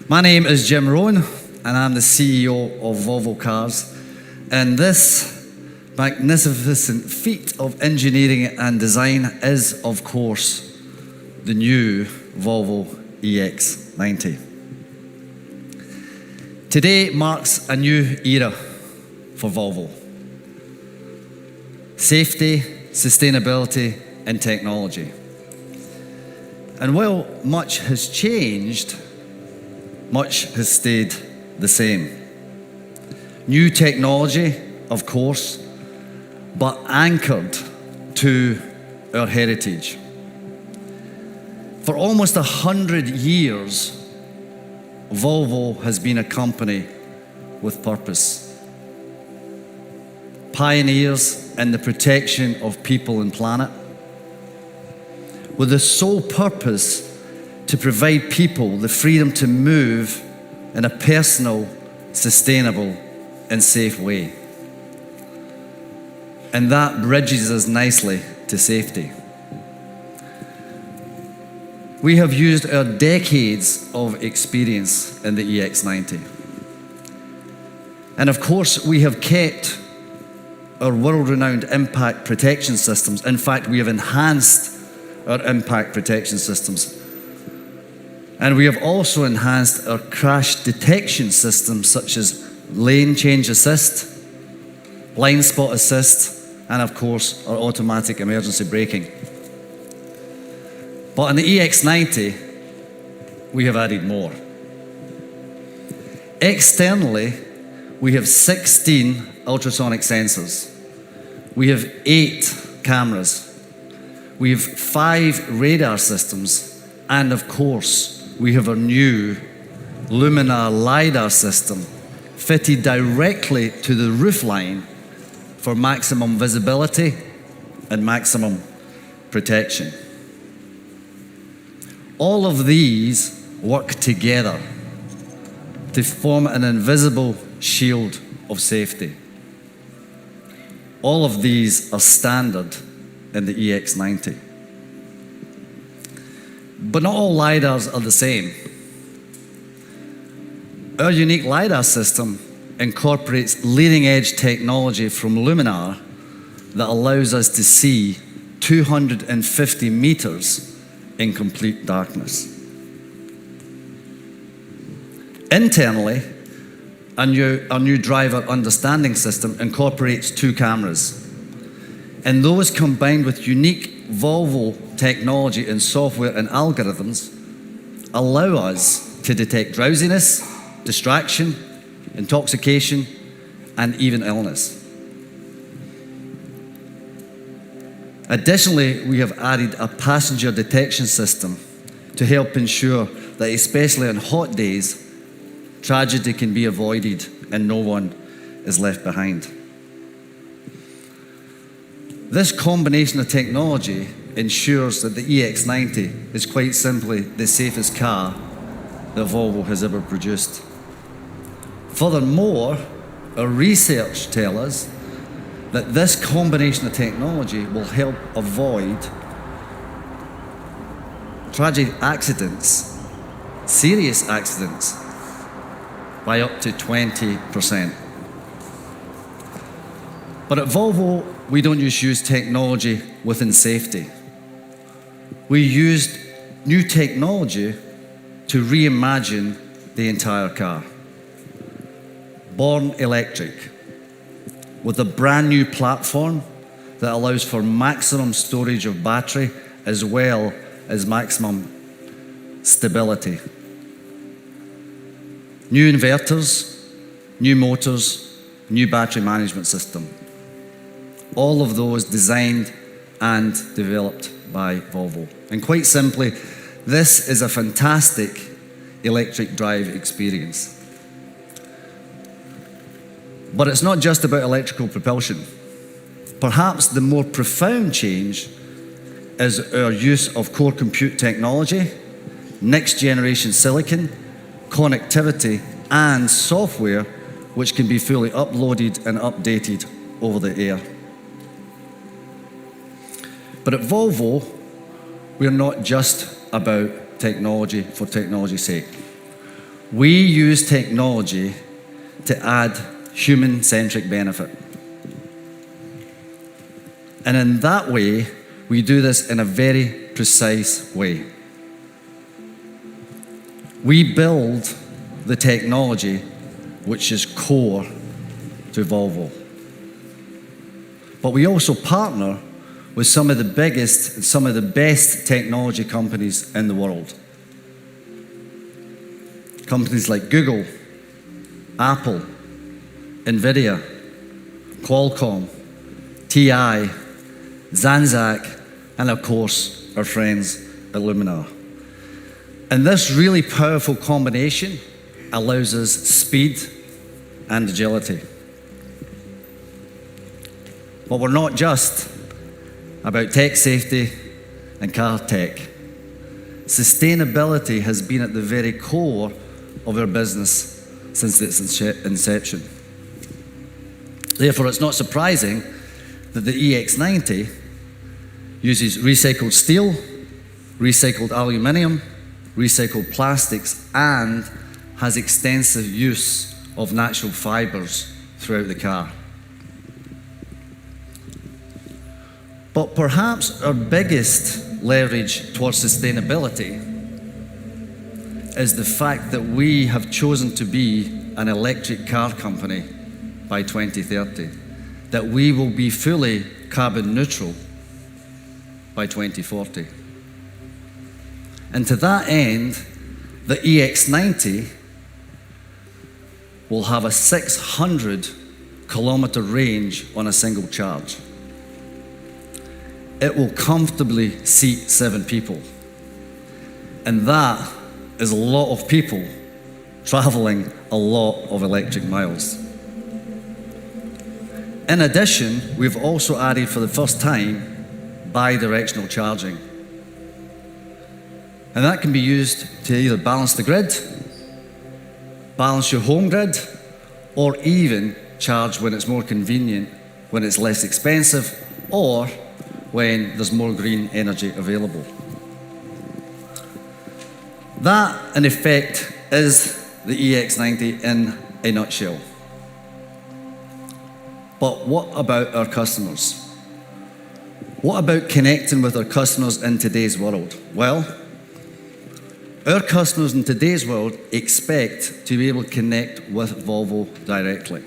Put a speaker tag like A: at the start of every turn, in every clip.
A: My name is Jim Rowan, and I'm the CEO of Volvo Cars. And this magnificent feat of engineering and design is, of course, the new Volvo EX90. Today marks a new era for Volvo. Safety, sustainability, and technology. And while much has changed, much has stayed the same. New technology, of course, but anchored to our heritage. For almost 100 years, Volvo has been a company with purpose. Pioneers in the protection of people and planet, with the sole purpose to provide people the freedom to move in a personal, sustainable, and safe way. And that bridges us nicely to safety. We have used our decades of experience in the EX90. And of course, we have kept our world-renowned impact protection systems. In fact, we have enhanced our impact protection systems. And we have also enhanced our crash detection systems, such as lane change assist, blind spot assist, and of course, our automatic emergency braking. But in the EX90, we have added more. Externally, we have 16 ultrasonic sensors. We have 8 cameras. We have 5 radar systems. And of course, we have our new Luminar LiDAR system fitted directly to the roofline for maximum visibility and maximum protection. All of these work together to form an invisible shield of safety. All of these are standard in the EX90. But not all LiDARs are the same. Our unique LiDAR system incorporates leading-edge technology from Luminar that allows us to see 250 meters in complete darkness. Internally, our new driver understanding system incorporates 2 cameras. And those combined with unique Volvo technology and software and algorithms allow us to detect drowsiness, distraction, intoxication, and even illness. Additionally, we have added a passenger detection system to help ensure that, especially on hot days, tragedy can be avoided and no one is left behind. This combination of technology ensures that the EX90 is quite simply the safest car that Volvo has ever produced. Furthermore, our research tells us that this combination of technology will help avoid tragic accidents, serious accidents, by up to 20%. But at Volvo, we don't just use technology within safety. We used new technology to reimagine the entire car. Born electric, with a brand new platform that allows for maximum storage of battery as well as maximum stability. New inverters, new motors, new battery management system. All of those designed and developed by Volvo. And quite simply, this is a fantastic electric drive experience. But it's not just about electrical propulsion. Perhaps the more profound change is our use of core compute technology, next generation silicon, connectivity, and software which can be fully uploaded and updated over the air. But at Volvo, we're not just about technology for technology's sake. We use technology to add human-centric benefit. And in that way, we do this in a very precise way. We build the technology which is core to Volvo. But we also partner with some of the biggest and some of the best technology companies in the world. Companies like Google, Apple, NVIDIA, Qualcomm, TI, Zanzac, and of course, our friends at Luminar. And this really powerful combination allows us speed and agility. But we're not just about tech safety and car tech. Sustainability has been at the very core of our business since its inception. Therefore, it's not surprising that the EX90 uses recycled steel, recycled aluminium, recycled plastics, and has extensive use of natural fibers throughout the car. But perhaps our biggest leverage towards sustainability is the fact that we have chosen to be an electric car company by 2030, that we will be fully carbon neutral by 2040. And to that end, the EX90 will have a 600-kilometer range on a single charge. It will comfortably seat 7 people. And that is a lot of people traveling a lot of electric miles. In addition, we've also added for the first time bi-directional charging. And that can be used to either balance the grid, balance your home grid, or even charge when it's more convenient, when it's less expensive, or when there's more green energy available. That, in effect, is the EX90 in a nutshell. But what about our customers? What about connecting with our customers in today's world? Well, our customers in today's world expect to be able to connect with Volvo directly.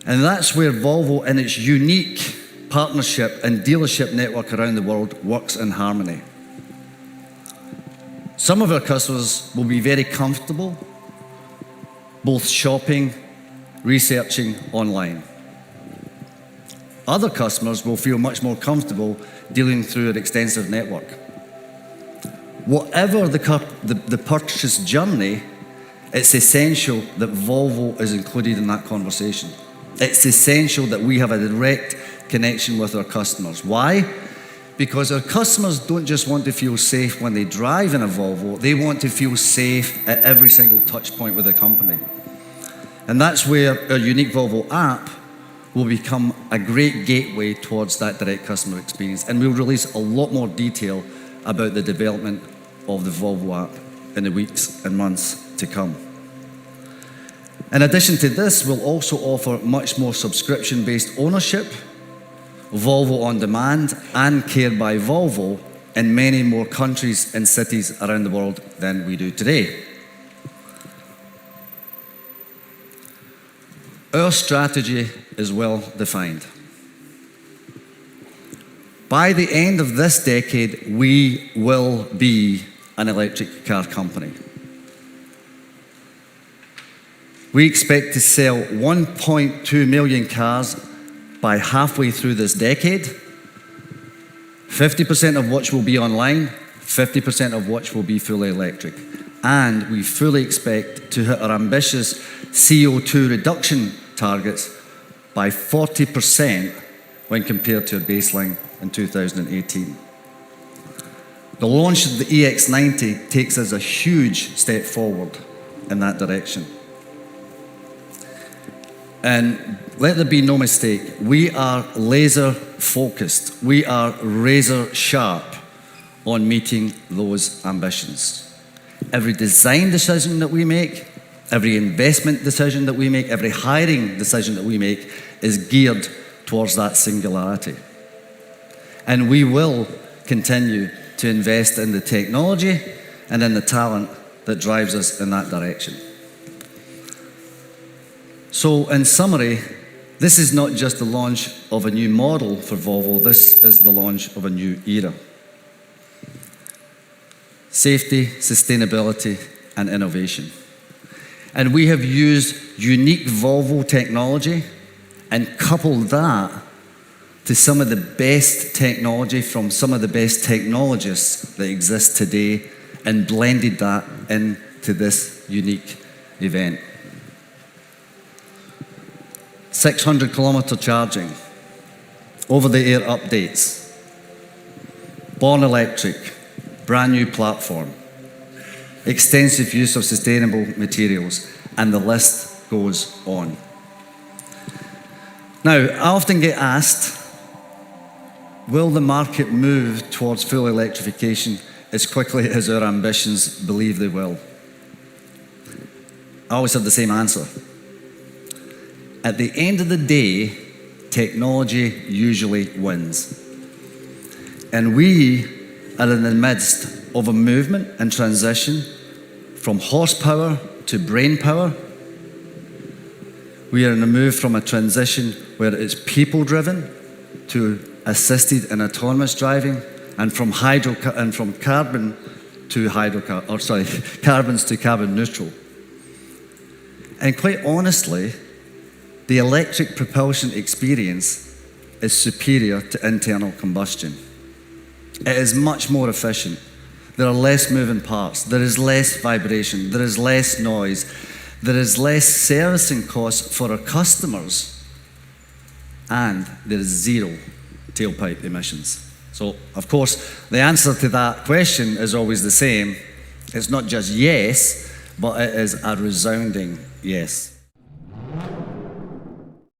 A: And that's where Volvo, in its unique partnership and dealership network around the world, works in harmony. Some of our customers will be very comfortable both shopping, researching online. Other customers will feel much more comfortable dealing through an extensive network. Whatever the purchase journey, it's essential that Volvo is included in that conversation. It's essential that we have a direct connection with our customers. Why? Because our customers don't just want to feel safe when they drive in a Volvo, they want to feel safe at every single touch point with the company. And that's where our unique Volvo app will become a great gateway towards that direct customer experience. And we'll release a lot more detail about the development of the Volvo app in the weeks and months to come. In addition to this, we'll also offer much more subscription-based ownership, Volvo On Demand, and Care by Volvo in many more countries and cities around the world than we do today. Our strategy is well defined. By the end of this decade, we will be an electric car company. We expect to sell 1.2 million cars by halfway through this decade, 50% of which will be online, 50% of which will be fully electric. And we fully expect to hit our ambitious CO2 reduction targets by 40% when compared to a baseline in 2018. The launch of the EX90 takes us a huge step forward in that direction. And let there be no mistake, we are laser focused. We are razor sharp on meeting those ambitions. every design decision that we make, every investment decision that we make, every hiring decision that we make is geared towards that singularity. And we will continue to invest in the technology and in the talent that drives us in that direction. So, in summary, this is not just the launch of a new model for Volvo, this is the launch of a new era. Safety, sustainability, and innovation. And we have used unique Volvo technology and coupled that to some of the best technology from some of the best technologists that exist today and blended that into this unique event. 600-kilometer charging, over-the-air updates, born electric, brand new platform, extensive use of sustainable materials, and the list goes on. Now, I often get asked, will the market move towards full electrification as quickly as our ambitions believe they will? I always have the same answer. At the end of the day, technology usually wins. And we are in the midst of a movement and transition from horsepower to brain power. We are in a move from a transition where it's people-driven to assisted and autonomous driving, and from carbons to carbon neutral. And quite honestly, the electric propulsion experience is superior to internal combustion. It is much more efficient. There are less moving parts. There is less vibration. There is less noise. There is less servicing costs for our customers. And there is zero tailpipe emissions. So, of course, the answer to that question is always the same. It's not just yes, but it is a resounding yes.